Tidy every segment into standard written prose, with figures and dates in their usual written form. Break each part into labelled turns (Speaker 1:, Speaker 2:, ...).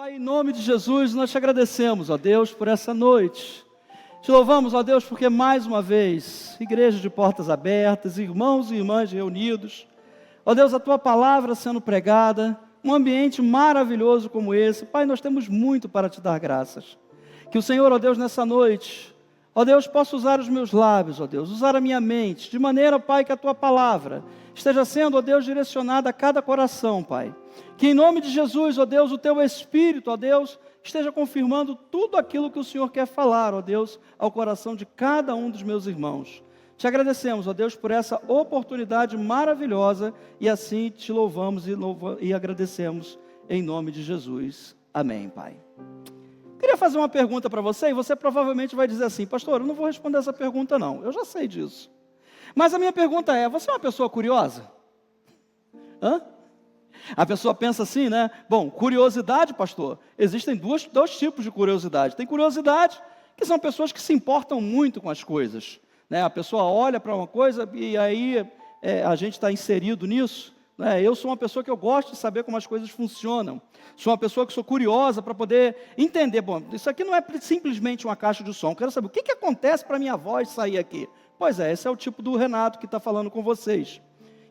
Speaker 1: Pai, em nome de Jesus, nós te agradecemos, ó Deus, por essa noite. Te louvamos, ó Deus, porque mais uma vez, igreja de portas abertas, irmãos e irmãs reunidos, ó Deus, a tua palavra sendo pregada, um ambiente maravilhoso como esse. Pai, nós temos muito para te dar graças. Que o Senhor, ó Deus, nessa noite, ó Deus, possa usar os meus lábios, ó Deus, usar a minha mente, de maneira, Pai, que a tua palavra esteja sendo, ó Deus, direcionada a cada coração, Pai. Que em nome de Jesus, ó Deus, o teu Espírito, ó Deus, esteja confirmando tudo aquilo que o Senhor quer falar, ó Deus, ao coração de cada um dos meus irmãos. Te agradecemos, ó Deus, por essa oportunidade maravilhosa e assim te louvamos e agradecemos em nome de Jesus. Amém, Pai. Queria fazer uma pergunta para você e você provavelmente vai dizer assim: pastor, eu não vou responder essa pergunta não, eu já sei disso. Mas a minha pergunta é: você é uma pessoa curiosa? Hã? A pessoa pensa assim, né? Bom, curiosidade, pastor, existem dois tipos de curiosidade. Tem curiosidade, que são pessoas que se importam muito com as coisas, né? A pessoa olha para uma coisa e aí a gente está inserido nisso, né? Eu sou uma pessoa que eu gosto de saber como as coisas funcionam. Sou uma pessoa que sou curiosa para poder entender. Bom, isso aqui não é simplesmente uma caixa de som. Quero saber o que acontece para a minha voz sair aqui. Pois é, esse é o tipo do Renato que está falando com vocês.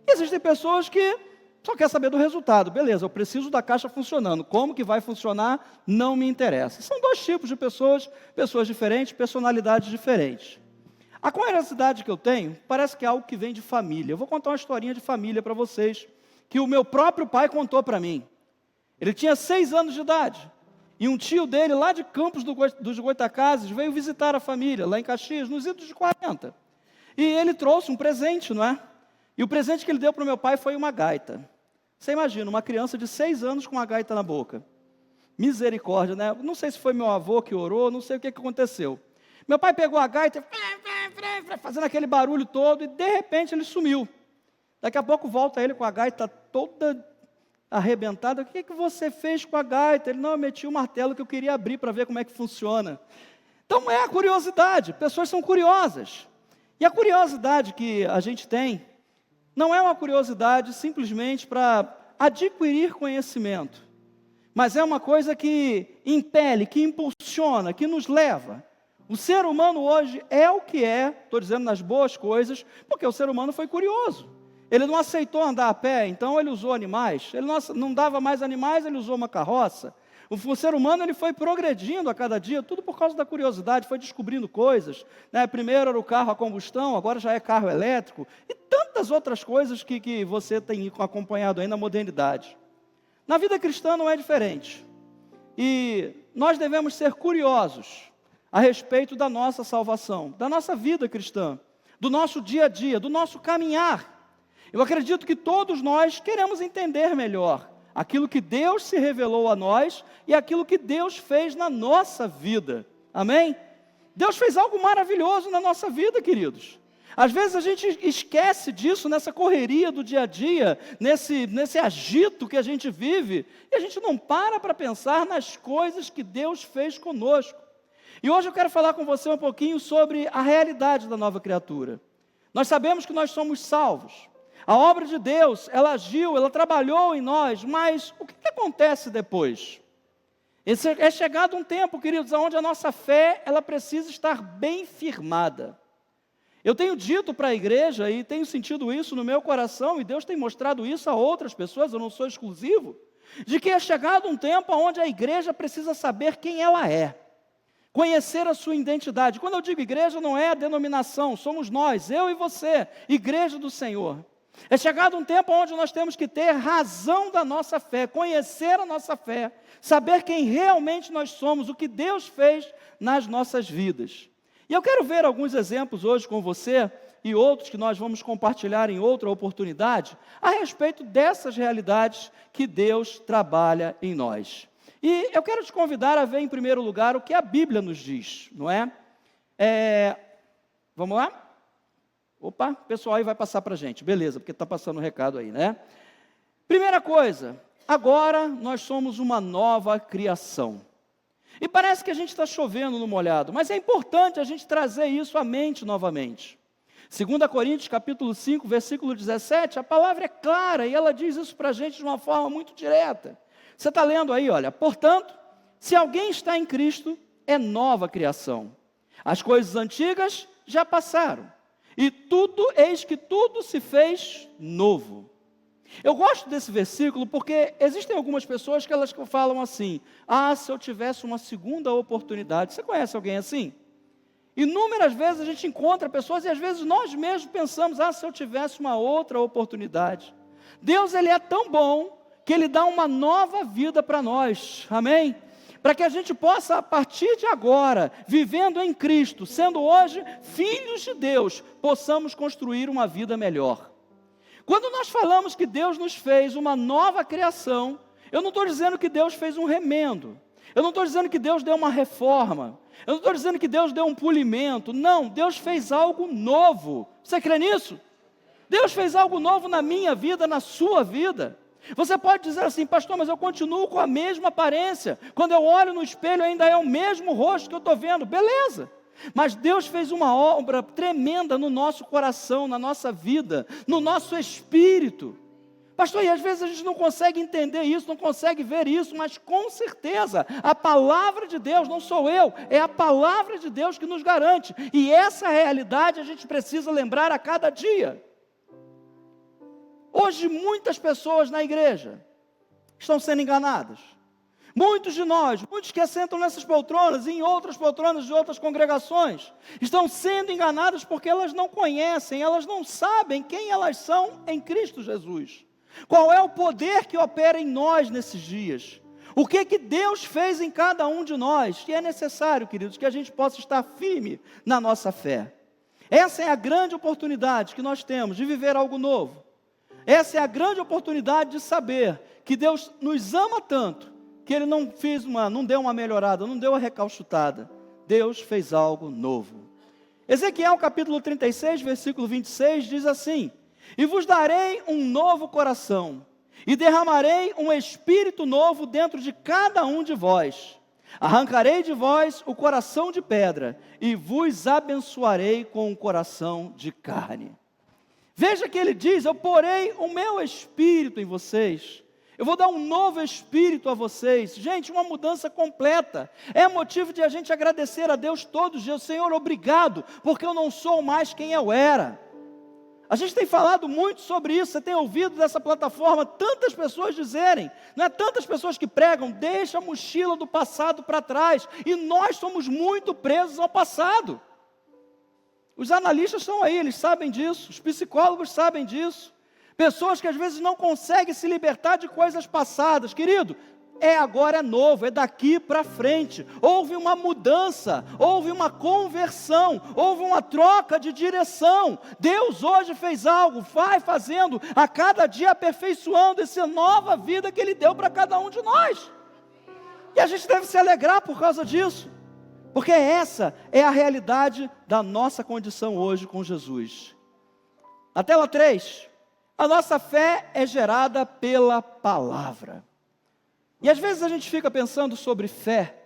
Speaker 1: E existem pessoas que só quer saber do resultado. Beleza, eu preciso da caixa funcionando. Como que vai funcionar, não me interessa. São dois tipos de pessoas diferentes, personalidades diferentes. A curiosidade que eu tenho, parece que é algo que vem de família. Eu vou contar uma historinha de família para vocês, que o meu próprio pai contou para mim. Ele tinha 6 anos de idade, e um tio dele, lá de Campos dos Goytacazes, veio visitar a família, lá em Caxias, nos idos de 40. E ele trouxe um presente, não é? E o presente que ele deu para o meu pai foi uma gaita. Você imagina, uma criança de 6 anos com uma gaita na boca. Misericórdia, né? Não sei se foi meu avô que orou, não sei o que aconteceu. Meu pai pegou a gaita, fazendo aquele barulho todo, e de repente ele sumiu. Daqui a pouco volta ele com a gaita toda arrebentada. O que você fez com a gaita? Ele: não, eu meti o martelo que eu queria abrir para ver como é que funciona. Então é a curiosidade, pessoas são curiosas. E a curiosidade que a gente tem não é uma curiosidade simplesmente para adquirir conhecimento, mas é uma coisa que impele, que impulsiona, que nos leva. O ser humano hoje é o que é, estou dizendo nas boas coisas, porque o ser humano foi curioso. Ele não aceitou andar a pé, então ele usou animais. Ele não dava mais animais, ele usou uma carroça. O ser humano ele foi progredindo a cada dia, tudo por causa da curiosidade, foi descobrindo coisas, né? Primeiro era o carro a combustão, agora já é carro elétrico, e tantas outras coisas que você tem acompanhado aí na modernidade. Na vida cristã não é diferente. E nós devemos ser curiosos a respeito da nossa salvação, da nossa vida cristã, do nosso dia a dia, do nosso caminhar. Eu acredito que todos nós queremos entender melhor aquilo que Deus se revelou a nós e aquilo que Deus fez na nossa vida. Amém? Deus fez algo maravilhoso na nossa vida, queridos. Às vezes a gente esquece disso nessa correria do dia a dia, nesse agito que a gente vive, e a gente não para pensar nas coisas que Deus fez conosco. E hoje eu quero falar com você um pouquinho sobre a realidade da nova criatura. Nós sabemos que nós somos salvos. A obra de Deus, ela agiu, ela trabalhou em nós, mas o que acontece depois? É chegado um tempo, queridos, onde a nossa fé, ela precisa estar bem firmada. Eu tenho dito para a igreja, e tenho sentido isso no meu coração, e Deus tem mostrado isso a outras pessoas, eu não sou exclusivo, de que é chegado um tempo onde a igreja precisa saber quem ela é, conhecer a sua identidade. Quando eu digo igreja, não é a denominação, somos nós, eu e você, igreja do Senhor. É chegado um tempo onde nós temos que ter razão da nossa fé, conhecer a nossa fé, saber quem realmente nós somos, o que Deus fez nas nossas vidas. E eu quero ver alguns exemplos hoje com você, e outros que nós vamos compartilhar em outra oportunidade, a respeito dessas realidades que Deus trabalha em nós. E eu quero te convidar a ver em primeiro lugar o que a Bíblia nos diz, não é? Vamos lá? Opa, o pessoal aí vai passar para a gente, beleza, porque está passando o recado aí, né? Primeira coisa, agora nós somos uma nova criação. E parece que a gente está chovendo no molhado, mas é importante a gente trazer isso à mente novamente. 2 Coríntios, capítulo 5, versículo 17, a palavra é clara e ela diz isso para a gente de uma forma muito direta. Você está lendo aí, olha, portanto, se alguém está em Cristo, é nova criação. As coisas antigas já passaram, e eis que tudo se fez novo. Eu gosto desse versículo porque existem algumas pessoas que elas falam assim: se eu tivesse uma segunda oportunidade. Você conhece alguém assim? Inúmeras vezes a gente encontra pessoas e às vezes nós mesmos pensamos: se eu tivesse uma outra oportunidade. Deus, Ele é tão bom que Ele dá uma nova vida para nós, amém? Para que a gente possa, a partir de agora, vivendo em Cristo, sendo hoje filhos de Deus, possamos construir uma vida melhor. Quando nós falamos que Deus nos fez uma nova criação, eu não estou dizendo que Deus fez um remendo, eu não estou dizendo que Deus deu uma reforma, eu não estou dizendo que Deus deu um polimento, não, Deus fez algo novo. Você crê nisso? Deus fez algo novo na minha vida, na sua vida. Você pode dizer assim: pastor, mas eu continuo com a mesma aparência, quando eu olho no espelho ainda é o mesmo rosto que eu estou vendo. Beleza, mas Deus fez uma obra tremenda no nosso coração, na nossa vida, no nosso espírito. Pastor, e às vezes a gente não consegue entender isso, não consegue ver isso, mas com certeza a palavra de Deus, não sou eu, é a palavra de Deus que nos garante, e essa realidade a gente precisa lembrar a cada dia. Hoje muitas pessoas na igreja estão sendo enganadas. Muitos de nós, muitos que assentam nessas poltronas e em outras poltronas de outras congregações, estão sendo enganados porque elas não conhecem, elas não sabem quem elas são em Cristo Jesus. Qual é o poder que opera em nós nesses dias? O que Deus fez em cada um de nós? E é necessário, queridos, que a gente possa estar firme na nossa fé. Essa é a grande oportunidade que nós temos de viver algo novo. Essa é a grande oportunidade de saber que Deus nos ama tanto, que Ele não deu uma melhorada, não deu uma recalchutada. Deus fez algo novo. Ezequiel capítulo 36, versículo 26, diz assim: e vos darei um novo coração, e derramarei um espírito novo dentro de cada um de vós. Arrancarei de vós o coração de pedra, e vos abençoarei com um coração de carne. Veja que ele diz: eu porei o meu espírito em vocês, eu vou dar um novo espírito a vocês. Gente, uma mudança completa, é motivo de a gente agradecer a Deus todos os dias: Senhor, obrigado, porque eu não sou mais quem eu era. A gente tem falado muito sobre isso, você tem ouvido dessa plataforma tantas pessoas dizerem, não é tantas pessoas que pregam: deixa a mochila do passado para trás, e nós somos muito presos ao passado. Os analistas estão aí, eles sabem disso, os psicólogos sabem disso. Pessoas que às vezes não conseguem se libertar de coisas passadas. Querido, agora é novo, é daqui para frente. Houve uma mudança, houve uma conversão, houve uma troca de direção. Deus hoje fez algo, vai fazendo, a cada dia aperfeiçoando essa nova vida que Ele deu para cada um de nós. E a gente deve se alegrar por causa disso. Porque essa é a realidade da nossa condição hoje com Jesus. Na tela 3, a nossa fé é gerada pela palavra. E às vezes a gente fica pensando sobre fé.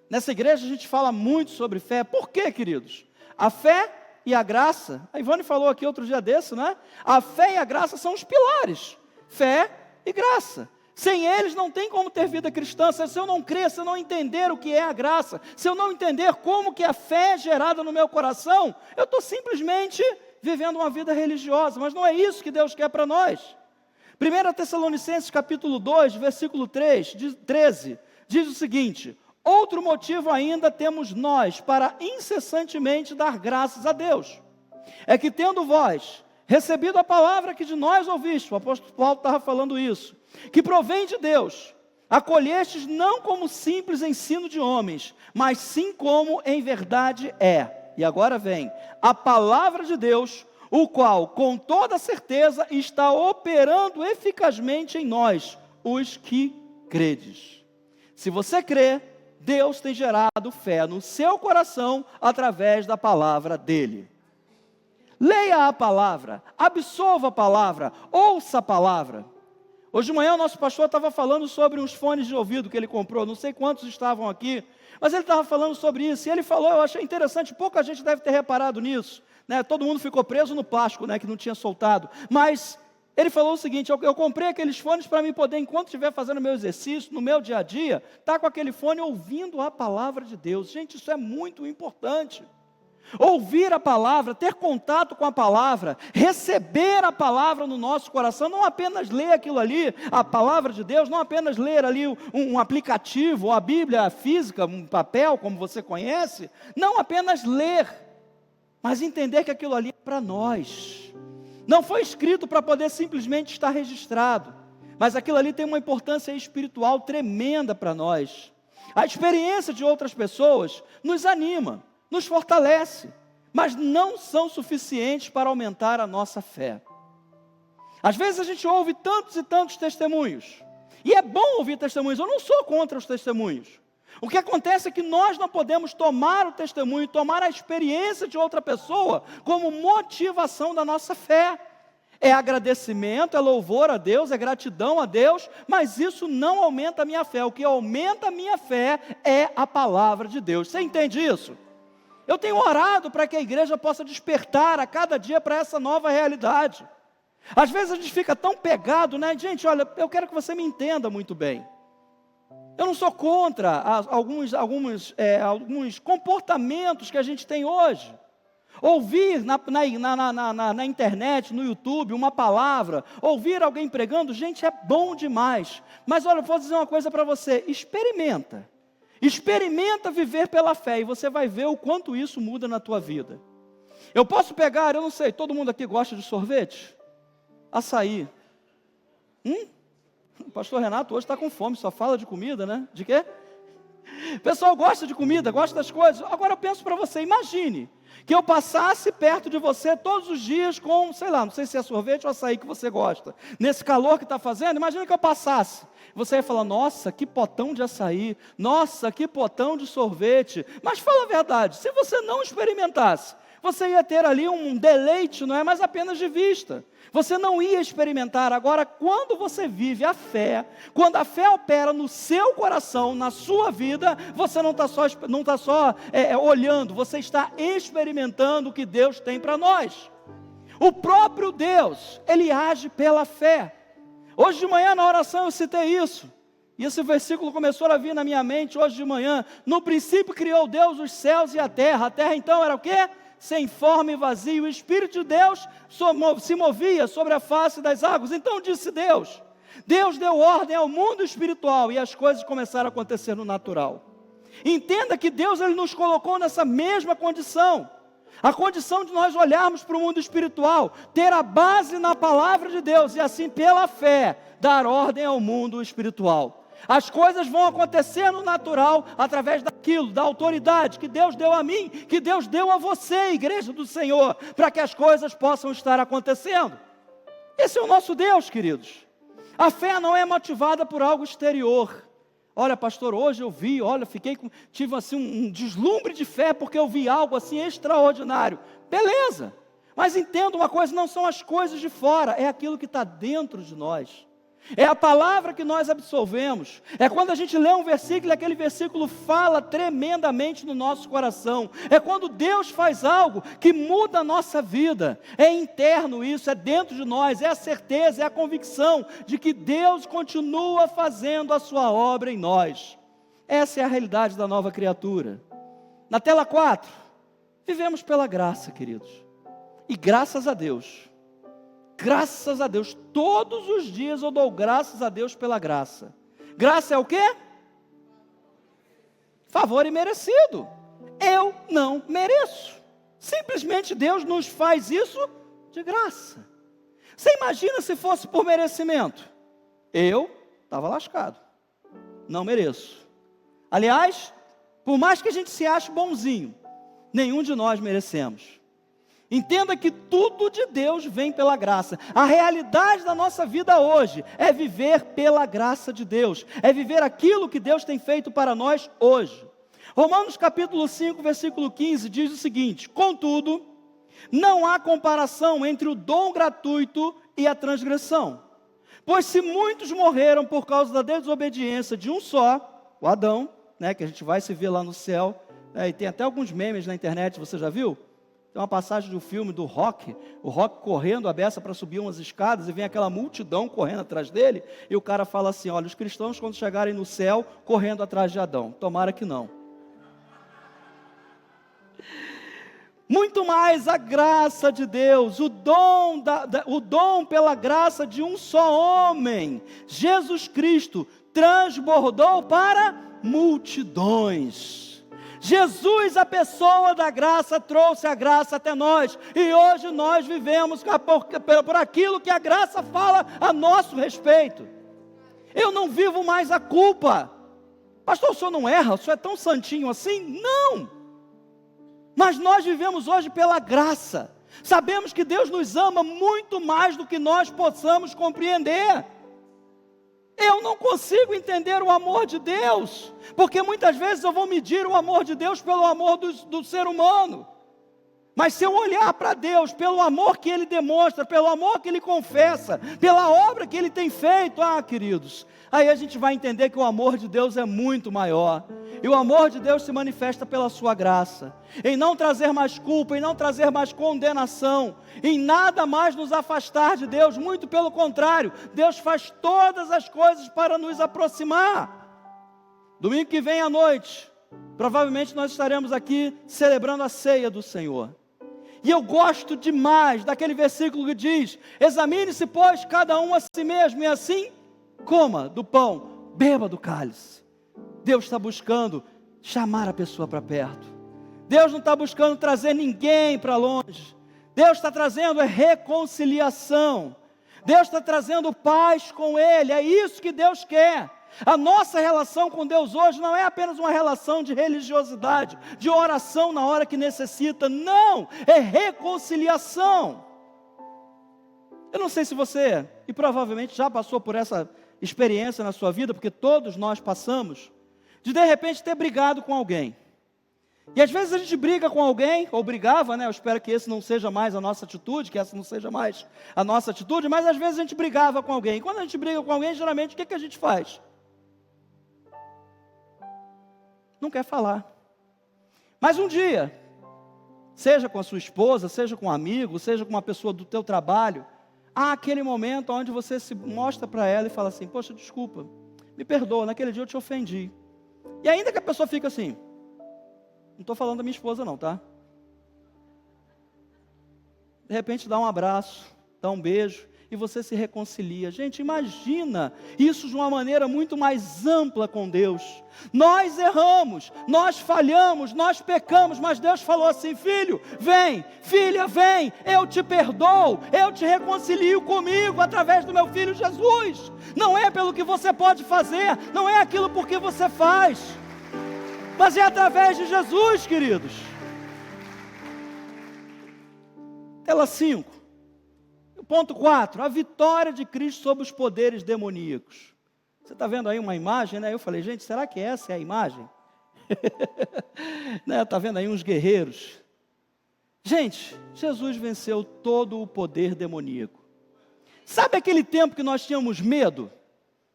Speaker 1: Nessa igreja a gente fala muito sobre fé. Por quê, queridos? A fé e a graça, a Ivone falou aqui outro dia desse, né? A fé e a graça são os pilares. Fé e graça. Sem eles não tem como ter vida cristã. Se eu não crer, se eu não entender o que é a graça, se eu não entender como que a fé é gerada no meu coração, eu estou simplesmente vivendo uma vida religiosa. Mas não é isso que Deus quer para nós. 1 Tessalonicenses capítulo 2, versículo 13, diz o seguinte: outro motivo ainda temos nós para incessantemente dar graças a Deus, é que tendo vós recebido a palavra que de nós ouviste, o apóstolo Paulo estava falando isso, que provém de Deus, acolhestes não como simples ensino de homens, mas sim como em verdade é. E agora vem a palavra de Deus, o qual com toda certeza está operando eficazmente em nós, os que credes. Se você crê, Deus tem gerado fé no seu coração através da palavra dele. Leia a palavra, absorva a palavra, ouça a palavra. Hoje de manhã o nosso pastor estava falando sobre uns fones de ouvido que ele comprou, não sei quantos estavam aqui, mas ele estava falando sobre isso, e ele falou, eu achei interessante, pouca gente deve ter reparado nisso, né? Todo mundo ficou preso no plástico, né, que não tinha soltado, mas Ele falou o seguinte: eu comprei aqueles fones para mim poder, enquanto estiver fazendo meu exercício, no meu dia a dia, estar com aquele fone ouvindo a palavra de Deus. Gente, isso é muito importante. Ouvir a palavra, ter contato com a palavra, receber a palavra no nosso coração, não apenas ler aquilo ali, a palavra de Deus, não apenas ler ali um aplicativo, ou a Bíblia física, um papel, como você conhece, não apenas ler, mas entender que aquilo ali é para nós. Não foi escrito para poder simplesmente estar registrado, mas aquilo ali tem uma importância espiritual tremenda para nós. A experiência de outras pessoas nos anima, nos fortalece, mas não são suficientes para aumentar a nossa fé. Às vezes a gente ouve tantos e tantos testemunhos, e é bom ouvir testemunhos, eu não sou contra os testemunhos. O que acontece é que nós não podemos tomar o testemunho, tomar a experiência de outra pessoa como motivação da nossa fé. É agradecimento, é louvor a Deus, é gratidão a Deus, mas isso não aumenta a minha fé. O que aumenta a minha fé é a palavra de Deus. Você entende isso? Eu tenho orado para que a igreja possa despertar a cada dia para essa nova realidade. Às vezes a gente fica tão pegado, né? Gente, olha, eu quero que você me entenda muito bem. Eu não sou contra alguns comportamentos que a gente tem hoje. Ouvir na internet, no YouTube, uma palavra, ouvir alguém pregando, gente, é bom demais. Mas olha, eu vou dizer uma coisa para você, experimenta viver pela fé, e você vai ver o quanto isso muda na tua vida. Eu posso pegar, eu não sei, todo mundo aqui gosta de sorvete? Açaí. O pastor Renato hoje está com fome, só fala de comida, né? De quê? O pessoal gosta de comida, gosta das coisas. Agora eu penso para você, imagine que eu passasse perto de você todos os dias com, sei lá, não sei se é sorvete ou açaí que você gosta. Nesse calor que está fazendo, imagine que eu passasse. Você ia falar, nossa, que potão de açaí, nossa, que potão de sorvete. Mas fala a verdade, se você não experimentasse, você ia ter ali um deleite, não é? Mas apenas de vista. Você não ia experimentar. Agora, quando você vive a fé, quando a fé opera no seu coração, na sua vida, você não está só olhando, você está experimentando o que Deus tem para nós. O próprio Deus, Ele age pela fé. Hoje de manhã na oração eu citei isso. E esse versículo começou a vir na minha mente hoje de manhã. No princípio criou Deus os céus e a terra. A terra então era o quê? Sem forma e vazio, o Espírito de Deus se movia sobre a face das águas. Então disse Deus deu ordem ao mundo espiritual e as coisas começaram a acontecer no natural. Entenda que Deus Ele nos colocou nessa mesma condição, a condição de nós olharmos para o mundo espiritual, ter a base na palavra de Deus e assim pela fé dar ordem ao mundo espiritual. As coisas vão acontecer no natural, através daquilo, da autoridade que Deus deu a mim, que Deus deu a você, igreja do Senhor, para que as coisas possam estar acontecendo. Esse é o nosso Deus, queridos. A fé não é motivada por algo exterior. Olha, pastor, hoje eu vi, tive assim um deslumbre de fé, porque eu vi algo assim extraordinário. Beleza, mas entenda uma coisa, não são as coisas de fora, é aquilo que está dentro de nós. É a palavra que nós absorvemos. É quando a gente lê um versículo e aquele versículo fala tremendamente no nosso coração. É quando Deus faz algo que muda a nossa vida. É interno isso, é dentro de nós, é a certeza, é a convicção de que Deus continua fazendo a sua obra em nós. Essa é a realidade da nova criatura. Na tela 4, vivemos pela graça, queridos. E graças a Deus, todos os dias eu dou graças a Deus pela graça. Graça é o quê? Favor imerecido. Eu não mereço. Simplesmente Deus nos faz isso de graça. Você imagina se fosse por merecimento? Eu estava lascado. Não mereço. Aliás, por mais que a gente se ache bonzinho, nenhum de nós merecemos. Entenda que tudo de Deus vem pela graça. A realidade da nossa vida hoje é viver pela graça de Deus. É viver aquilo que Deus tem feito para nós hoje. Romanos capítulo 5, versículo 15 diz o seguinte: contudo, não há comparação entre o dom gratuito e a transgressão. Pois se muitos morreram por causa da desobediência de um só, o Adão, que a gente vai se ver lá no céu, e tem até alguns memes na internet, você já viu? Tem uma passagem do filme do Rock, o Rock correndo a beça para subir umas escadas, e vem aquela multidão correndo atrás dele, e o cara fala assim, olha, os cristãos quando chegarem no céu, correndo atrás de Adão, tomara que não. Muito mais a graça de Deus, o dom pela graça de um só homem, Jesus Cristo, transbordou para multidões. Jesus, a pessoa da graça, trouxe a graça até nós, e hoje nós vivemos por aquilo que a graça fala a nosso respeito. Eu não vivo mais a culpa. Pastor, o senhor não erra? O senhor é tão santinho assim? Não! Mas nós vivemos hoje pela graça. Sabemos que Deus nos ama muito mais do que nós possamos compreender. Eu não consigo entender o amor de Deus, porque muitas vezes eu vou medir o amor de Deus pelo amor do ser humano. Mas se eu olhar para Deus pelo amor que Ele demonstra, pelo amor que Ele confessa, pela obra que Ele tem feito, queridos, aí a gente vai entender que o amor de Deus é muito maior. E o amor de Deus se manifesta pela sua graça, em não trazer mais culpa, em não trazer mais condenação, em nada mais nos afastar de Deus, muito pelo contrário, Deus faz todas as coisas para nos aproximar. Domingo que vem à noite, provavelmente nós estaremos aqui celebrando a ceia do Senhor. E eu gosto demais daquele versículo que diz, examine-se pois cada um a si mesmo, e assim coma do pão, beba do cálice. Deus está buscando chamar a pessoa para perto. Deus não está buscando trazer ninguém para longe. Deus está trazendo reconciliação. Deus está trazendo paz com Ele. É isso que Deus quer. A nossa relação com Deus hoje não é apenas uma relação de religiosidade, de oração na hora que necessita. Não, é reconciliação. Eu não sei se você, e provavelmente já passou por essa experiência na sua vida, porque todos nós passamos, de repente ter brigado com alguém. E às vezes a gente briga com alguém, ou brigava, né? Eu espero que esse não seja mais a nossa atitude, que essa não seja mais a nossa atitude, mas às vezes a gente brigava com alguém. E quando a gente briga com alguém, geralmente o que a gente faz? Não quer falar. Mas um dia, seja com a sua esposa, seja com um amigo, seja com uma pessoa do teu trabalho, há aquele momento onde você se mostra para ela e fala assim, poxa, desculpa, me perdoa, naquele dia eu te ofendi. E ainda que a pessoa fica assim, não estou falando da minha esposa não, tá? De repente dá um abraço, dá um beijo, e você se reconcilia. Gente, imagina isso de uma maneira muito mais ampla com Deus. Nós erramos, nós falhamos, nós pecamos, mas Deus falou assim, filho, vem, filha, vem, eu te perdoo, eu te reconcilio comigo através do meu filho Jesus. Não é pelo que você pode fazer, não é aquilo por que você faz, mas é através de Jesus, queridos. Tela 5. Ponto 4, a vitória de Cristo sobre os poderes demoníacos. Você está vendo aí uma imagem, né? Eu falei, gente, será que essa é a imagem? Né? Está vendo aí uns guerreiros? Gente, Jesus venceu todo o poder demoníaco. Sabe aquele tempo que nós tínhamos medo?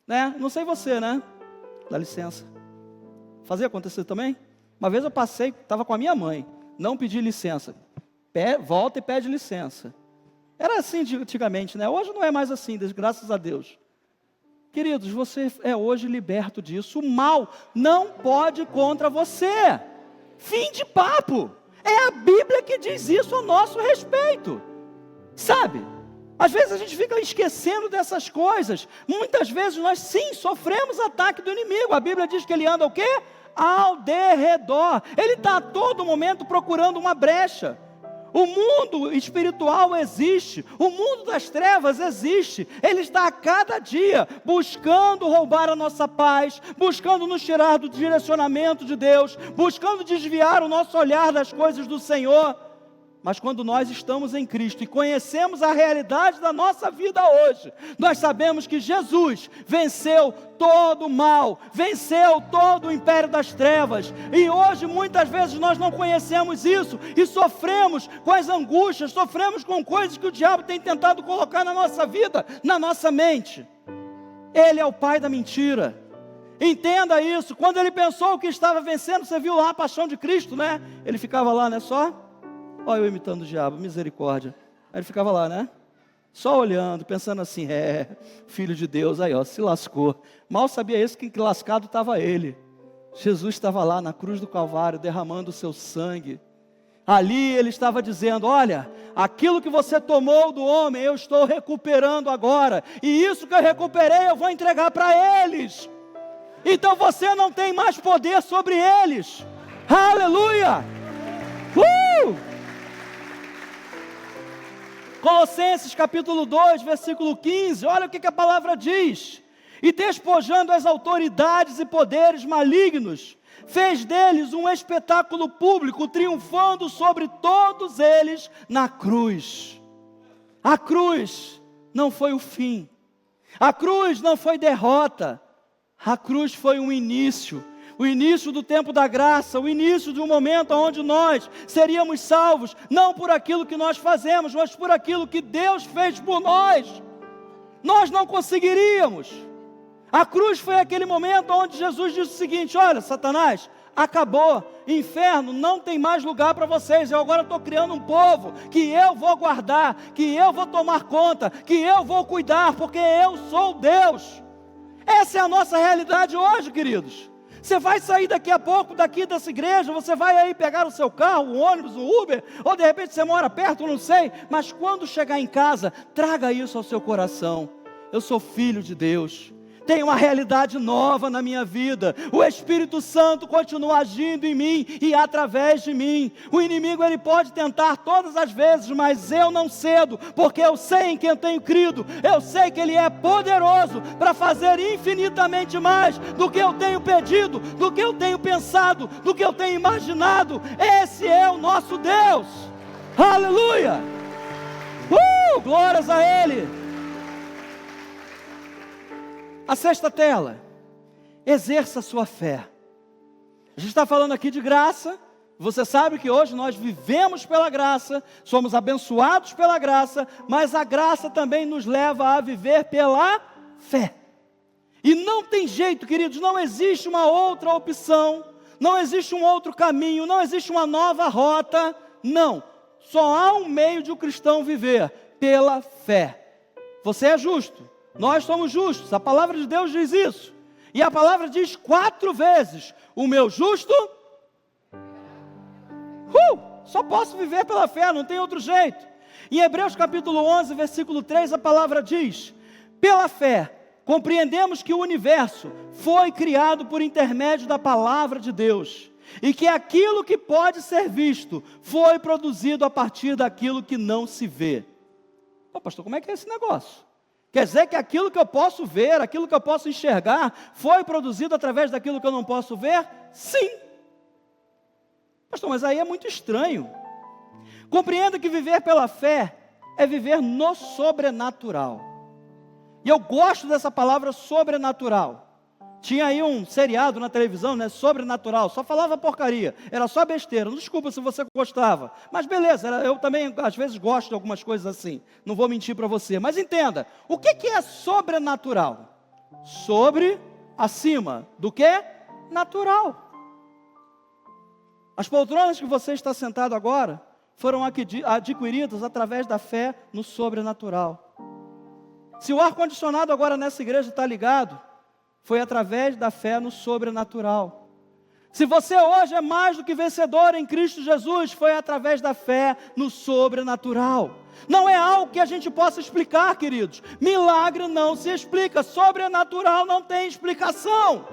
Speaker 1: Né? Não sei você, né? Dá licença. Fazia acontecer também? Uma vez eu passei, estava com a minha mãe, não pedi licença. Volta e pede licença. Era assim antigamente, né? Hoje não é mais assim, graças a Deus. Queridos, você é hoje liberto disso. O mal não pode contra você. Fim de papo. É a Bíblia que diz isso a nosso respeito. Sabe? Às vezes a gente fica esquecendo dessas coisas. Muitas vezes nós sim sofremos ataque do inimigo. A Bíblia diz que ele anda o quê? Ao derredor. Ele está a todo momento procurando uma brecha. O mundo espiritual existe, o mundo das trevas existe, ele está a cada dia buscando roubar a nossa paz, buscando nos tirar do direcionamento de Deus, buscando desviar o nosso olhar das coisas do Senhor. Mas quando nós estamos em Cristo e conhecemos a realidade da nossa vida hoje, nós sabemos que Jesus venceu todo o mal, venceu todo o império das trevas, e hoje muitas vezes nós não conhecemos isso, e sofremos com as angústias, sofremos com coisas que o diabo tem tentado colocar na nossa vida, na nossa mente. Ele é o pai da mentira. Entenda isso. Quando ele pensou que estava vencendo, você viu lá a paixão de Cristo, né? Ele ficava lá, né, só Olha eu imitando o diabo, misericórdia. Aí ele ficava lá, né? Só olhando, pensando assim, filho de Deus, aí ó, se lascou. Mal sabia esse que lascado estava ele. Jesus estava lá na cruz do Calvário, derramando o seu sangue. Ali ele estava dizendo, olha, aquilo que você tomou do homem, eu estou recuperando agora. E isso que eu recuperei, eu vou entregar para eles. Então você não tem mais poder sobre eles. Aleluia! Colossenses capítulo 2, versículo 15, olha o que a palavra diz. E despojando as autoridades e poderes malignos, fez deles um espetáculo público, triunfando sobre todos eles na cruz. A cruz não foi o fim, a cruz não foi derrota, a cruz foi um início. O início do tempo da graça, o início de um momento onde nós seríamos salvos, não por aquilo que nós fazemos, mas por aquilo que Deus fez por nós. Nós não conseguiríamos. A cruz foi aquele momento onde Jesus disse o seguinte, olha, Satanás, acabou, inferno, não tem mais lugar para vocês, eu agora estou criando um povo, que eu vou guardar, que eu vou tomar conta, que eu vou cuidar, porque eu sou Deus. Essa é a nossa realidade hoje, queridos. Você vai sair daqui a pouco, daqui dessa igreja, você vai aí pegar o seu carro, o ônibus, o Uber, ou de repente você mora perto, não sei, mas quando chegar em casa, traga isso ao seu coração. Eu sou filho de Deus. Tem uma realidade nova na minha vida. O Espírito Santo continua agindo em mim e através de mim. O inimigo ele pode tentar todas as vezes, mas eu não cedo, porque eu sei em quem eu tenho crido. Eu sei que Ele é poderoso para fazer infinitamente mais do que eu tenho pedido, do que eu tenho pensado, do que eu tenho imaginado. Esse é o nosso Deus. Aleluia! Glórias a Ele! A sexta tela, exerça a sua fé. A gente está falando aqui de graça, você sabe que hoje nós vivemos pela graça, somos abençoados pela graça, mas a graça também nos leva a viver pela fé. E não tem jeito, queridos, não existe uma outra opção, não existe um outro caminho, não existe uma nova rota, não. Só há um meio de o cristão viver, pela fé. Você é justo. Nós somos justos, a palavra de Deus diz isso. E a palavra diz 4 vezes, o meu justo, só posso viver pela fé, não tem outro jeito. Em Hebreus capítulo 11, versículo 3, a palavra diz, pela fé, compreendemos que o universo foi criado por intermédio da palavra de Deus, e que aquilo que pode ser visto, foi produzido a partir daquilo que não se vê. Pastor, como é que é esse negócio? Quer dizer que aquilo que eu posso ver, aquilo que eu posso enxergar, foi produzido através daquilo que eu não posso ver? Sim. Pastor, mas aí é muito estranho. Compreenda que viver pela fé é viver no sobrenatural. E eu gosto dessa palavra sobrenatural. Tinha aí um seriado na televisão, né, sobrenatural, só falava porcaria, era só besteira. Desculpa se você gostava, mas beleza, eu também às vezes gosto de algumas coisas assim, não vou mentir para você. Mas entenda, o que é sobrenatural? Sobre, acima, do que? Natural. As poltronas que você está sentado agora, foram adquiridas através da fé no sobrenatural. Se o ar-condicionado agora nessa igreja está ligado, foi através da fé no sobrenatural. Se você hoje é mais do que vencedor em Cristo Jesus, foi através da fé no sobrenatural. Não é algo que a gente possa explicar, queridos. Milagre não se explica, sobrenatural não tem explicação.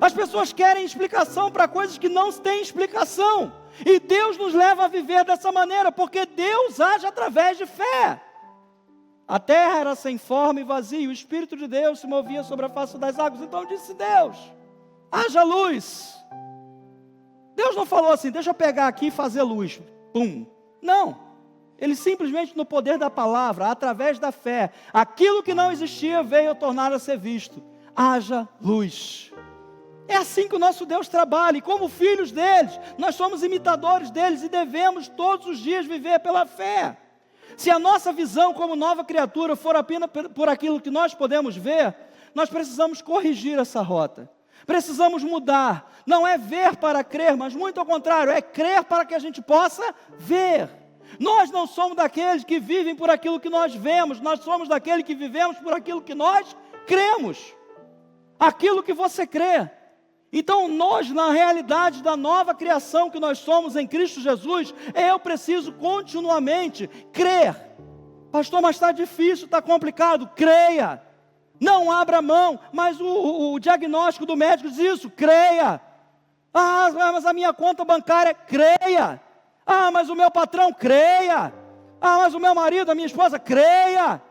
Speaker 1: As pessoas querem explicação para coisas que não têm explicação. E Deus nos leva a viver dessa maneira, porque Deus age através de fé. A terra era sem forma e vazia, o Espírito de Deus se movia sobre a face das águas. Então disse Deus, haja luz. Deus não falou assim, deixa eu pegar aqui e fazer luz. Pum. Não. Ele simplesmente no poder da palavra, através da fé, aquilo que não existia veio a tornar a ser visto. Haja luz. É assim que o nosso Deus trabalha, e como filhos deles, nós somos imitadores deles e devemos todos os dias viver pela fé. Se a nossa visão como nova criatura for apenas por aquilo que nós podemos ver, nós precisamos corrigir essa rota. Precisamos mudar. Não é ver para crer, mas muito ao contrário, é crer para que a gente possa ver. Nós não somos daqueles que vivem por aquilo que nós vemos, nós somos daqueles que vivemos por aquilo que nós cremos. Aquilo que você crê. Então nós, na realidade da nova criação que nós somos em Cristo Jesus, eu preciso continuamente crer. Pastor, mas está difícil, está complicado. Creia. Não abra mão, mas o diagnóstico do médico diz isso, creia. Ah, mas a minha conta bancária, creia. Ah, mas o meu patrão, creia. Ah, mas o meu marido, a minha esposa, creia.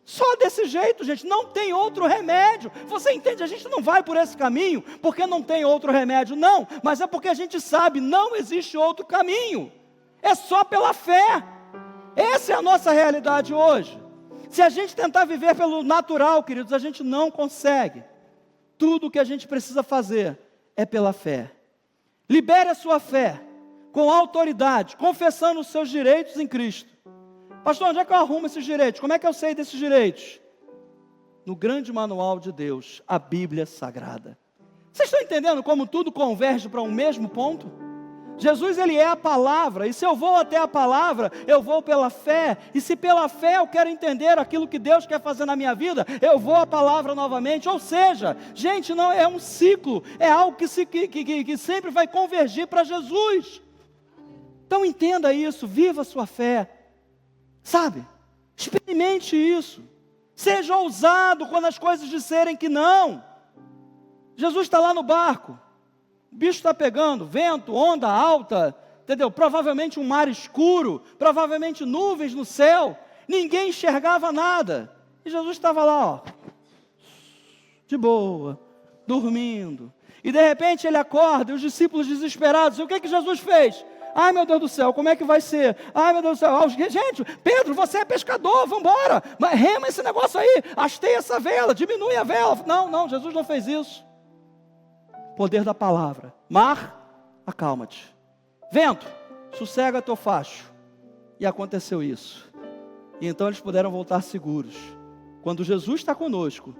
Speaker 1: Só desse jeito, gente, não tem outro remédio. Você entende? A gente não vai por esse caminho porque não tem outro remédio, não. Mas é porque a gente sabe, não existe outro caminho. É só pela fé. Essa é a nossa realidade hoje. Se a gente tentar viver pelo natural, queridos, a gente não consegue. Tudo o que a gente precisa fazer é pela fé. Libere a sua fé com autoridade, confessando os seus direitos em Cristo. Pastor, onde é que eu arrumo esses direitos? Como é que eu sei desses direitos? No grande manual de Deus, a Bíblia Sagrada. Vocês estão entendendo como tudo converge para um mesmo ponto? Jesus, Ele é a palavra, e se eu vou até a palavra, eu vou pela fé, e se pela fé eu quero entender aquilo que Deus quer fazer na minha vida, eu vou à palavra novamente. Ou seja, gente, não é um ciclo, é algo que sempre vai convergir para Jesus. Então entenda isso, viva a sua fé, sabe? Experimente isso, seja ousado quando as coisas disserem que não. Jesus está lá no barco, o bicho está pegando, vento, onda alta, entendeu? Provavelmente um mar escuro, provavelmente nuvens no céu, ninguém enxergava nada, e Jesus estava lá, ó, de boa, dormindo, e de repente ele acorda, e os discípulos desesperados, e o que Jesus fez? Ai meu Deus do céu, como é que vai ser? Ai meu Deus do céu, gente, Pedro, você é pescador, vamos embora, rema esse negócio aí, hasteia essa vela, diminui a vela. Não, Jesus não fez isso. Poder da palavra. Mar, acalma-te. Vento, sossega teu facho. E aconteceu isso. E então eles puderam voltar seguros. Quando Jesus está conosco,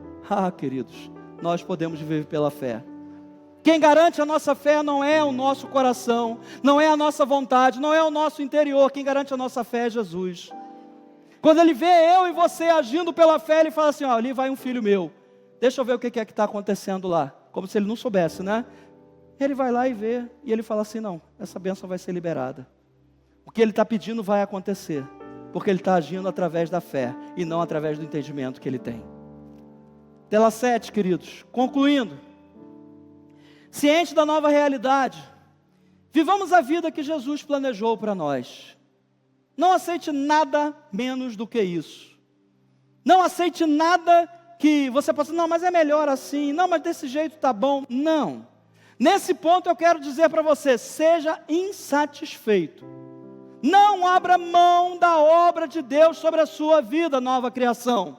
Speaker 1: queridos, nós podemos viver pela fé. Quem garante a nossa fé não é o nosso coração, não é a nossa vontade, não é o nosso interior. Quem garante a nossa fé é Jesus. Quando Ele vê eu e você agindo pela fé, Ele fala assim, ó, ali vai um filho meu. Deixa eu ver o que é que está acontecendo lá. Como se Ele não soubesse, né? Ele vai lá e vê, e Ele fala assim, não, essa bênção vai ser liberada. O que Ele está pedindo vai acontecer, porque Ele está agindo através da fé, e não através do entendimento que Ele tem. Tela 7, queridos, concluindo. Ciente da nova realidade, vivamos a vida que Jesus planejou para nós. Não aceite nada menos do que isso. Não aceite nada que você possa, não, mas é melhor assim, não, mas desse jeito está bom. Não. Nesse ponto eu quero dizer para você, seja insatisfeito. Não abra mão da obra de Deus sobre a sua vida, nova criação.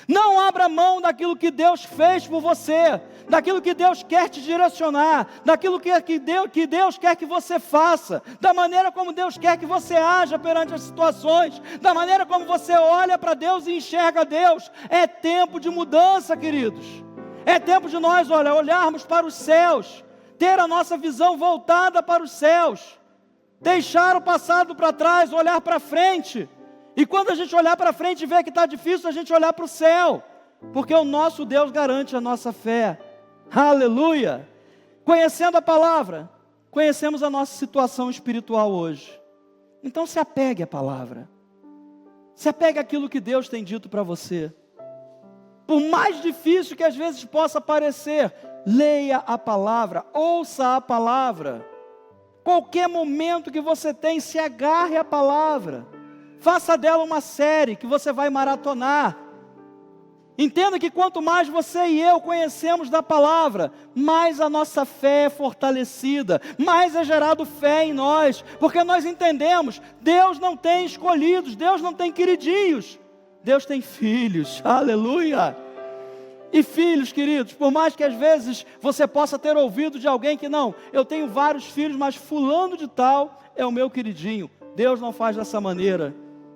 Speaker 1: Não abra mão daquilo que Deus fez por você, daquilo que Deus quer te direcionar, daquilo que Deus quer que você faça, da maneira como Deus quer que você haja perante as situações, da maneira como você olha para Deus e enxerga Deus. É tempo de mudança, queridos. É tempo de nós, olharmos para os céus, ter a nossa visão voltada para os céus, deixar o passado para trás, olhar para frente. E quando a gente olhar para frente e ver que está difícil, a gente olhar para o céu, porque o nosso Deus garante a nossa fé. Aleluia! Conhecendo a palavra, conhecemos a nossa situação espiritual hoje. Então se apegue à palavra. Se apegue àquilo que Deus tem dito para você. Por mais difícil que às vezes possa parecer, leia a palavra, ouça a palavra. Qualquer momento que você tem, se agarre à palavra. Faça dela uma série que você vai maratonar. Entenda que quanto mais você e eu conhecemos da palavra, mais a nossa fé é fortalecida, mais é gerado fé em nós, porque nós entendemos, Deus não tem escolhidos, Deus não tem queridinhos, Deus tem filhos, aleluia. E filhos, queridos, por mais que às vezes você possa ter ouvido de alguém que não, eu tenho vários filhos, mas fulano de tal é o meu queridinho. Deus não faz dessa maneira.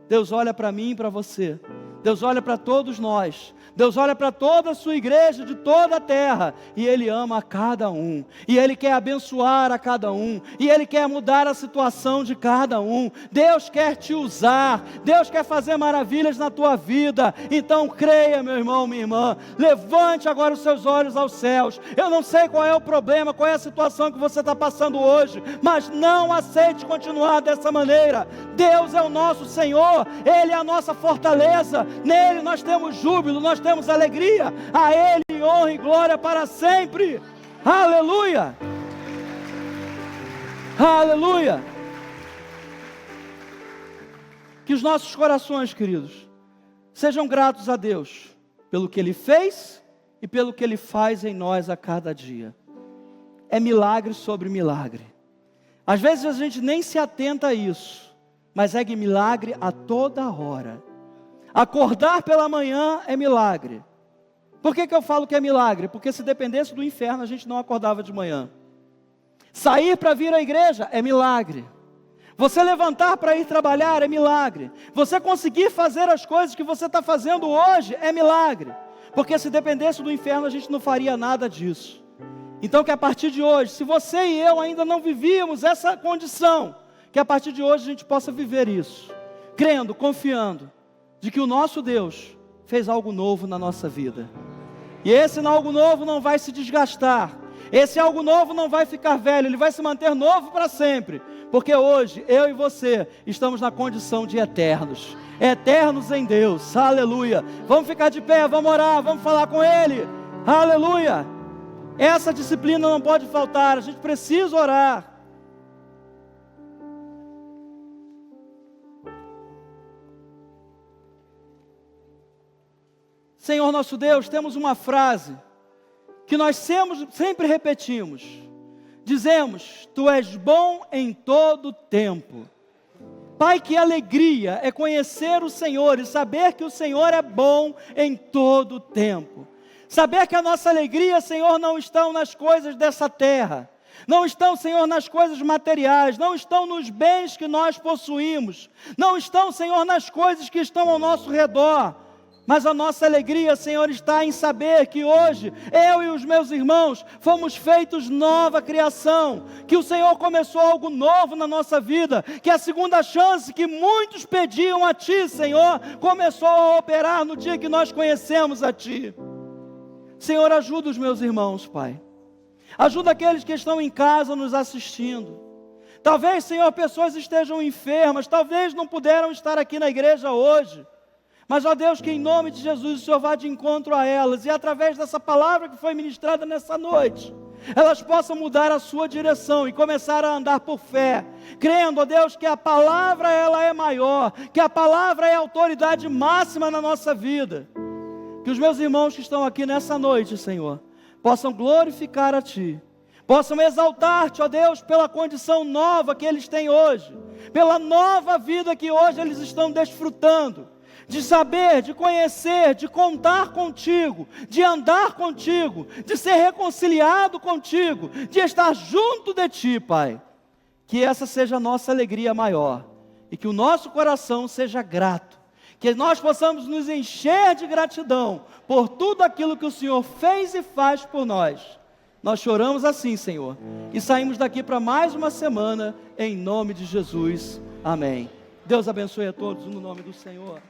Speaker 1: Deus olha para mim e para você. Deus olha para todos nós, Deus olha para toda a sua igreja de toda a terra, e Ele ama a cada um, e Ele quer abençoar a cada um, e Ele quer mudar a situação de cada um. Deus quer te usar, Deus quer fazer maravilhas na tua vida. Então creia, meu irmão, minha irmã, levante agora os seus olhos aos céus. Eu não sei qual é o problema, qual é a situação que você está passando hoje, mas não aceite continuar dessa maneira. Deus é o nosso Senhor, Ele é a nossa fortaleza, nele nós temos júbilo, nós temos alegria, a Ele honra e glória para sempre. Aleluia, aleluia. Que os nossos corações, queridos, sejam gratos a Deus pelo que Ele fez e pelo que Ele faz em nós a cada dia. É milagre sobre milagre. Às vezes a gente nem se atenta a isso, mas é milagre a toda hora. Acordar pela manhã é milagre. Por que eu falo que é milagre? Porque se dependesse do inferno, a gente não acordava de manhã. Sair para vir à igreja é milagre. Você levantar para ir trabalhar é milagre. Você conseguir fazer as coisas que você está fazendo hoje é milagre. Porque se dependesse do inferno, a gente não faria nada disso. Então que a partir de hoje, se você e eu ainda não vivíamos essa condição, que a partir de hoje a gente possa viver isso, crendo, confiando, de que o nosso Deus fez algo novo na nossa vida. E esse algo novo não vai se desgastar, esse algo novo não vai ficar velho, ele vai se manter novo para sempre, porque hoje, eu e você, estamos na condição de eternos, eternos em Deus, aleluia. Vamos ficar de pé, vamos orar, vamos falar com Ele, aleluia. Essa disciplina não pode faltar, a gente precisa orar. Senhor nosso Deus, temos uma frase que nós sempre repetimos. Dizemos: Tu és bom em todo tempo. Pai, que alegria é conhecer o Senhor e saber que o Senhor é bom em todo tempo. Saber que a nossa alegria, Senhor, não está nas coisas dessa terra. Não estão, Senhor, nas coisas materiais, não estão nos bens que nós possuímos. Não estão, Senhor, nas coisas que estão ao nosso redor. Mas a nossa alegria, Senhor, está em saber que hoje, eu e os meus irmãos, fomos feitos nova criação, que o Senhor começou algo novo na nossa vida, que a segunda chance que muitos pediam a Ti, Senhor, começou a operar no dia que nós conhecemos a Ti. Senhor, ajuda os meus irmãos, Pai. Ajuda aqueles que estão em casa nos assistindo. Talvez, Senhor, pessoas estejam enfermas, talvez não puderam estar aqui na igreja hoje. Mas, ó Deus, que em nome de Jesus o Senhor vá de encontro a elas, e através dessa palavra que foi ministrada nessa noite, elas possam mudar a sua direção e começar a andar por fé, crendo, ó Deus, que a palavra ela é maior, que a palavra é a autoridade máxima na nossa vida. Que os meus irmãos que estão aqui nessa noite, Senhor, possam glorificar a Ti, possam exaltar-Te, ó Deus, pela condição nova que eles têm hoje, pela nova vida que hoje eles estão desfrutando, de saber, de conhecer, de contar contigo, de andar contigo, de ser reconciliado contigo, de estar junto de Ti, Pai. Que essa seja a nossa alegria maior, e que o nosso coração seja grato, que nós possamos nos encher de gratidão por tudo aquilo que o Senhor fez e faz por nós. Nós choramos assim, Senhor, e saímos daqui para mais uma semana, em nome de Jesus, amém. Deus abençoe a todos no nome do Senhor.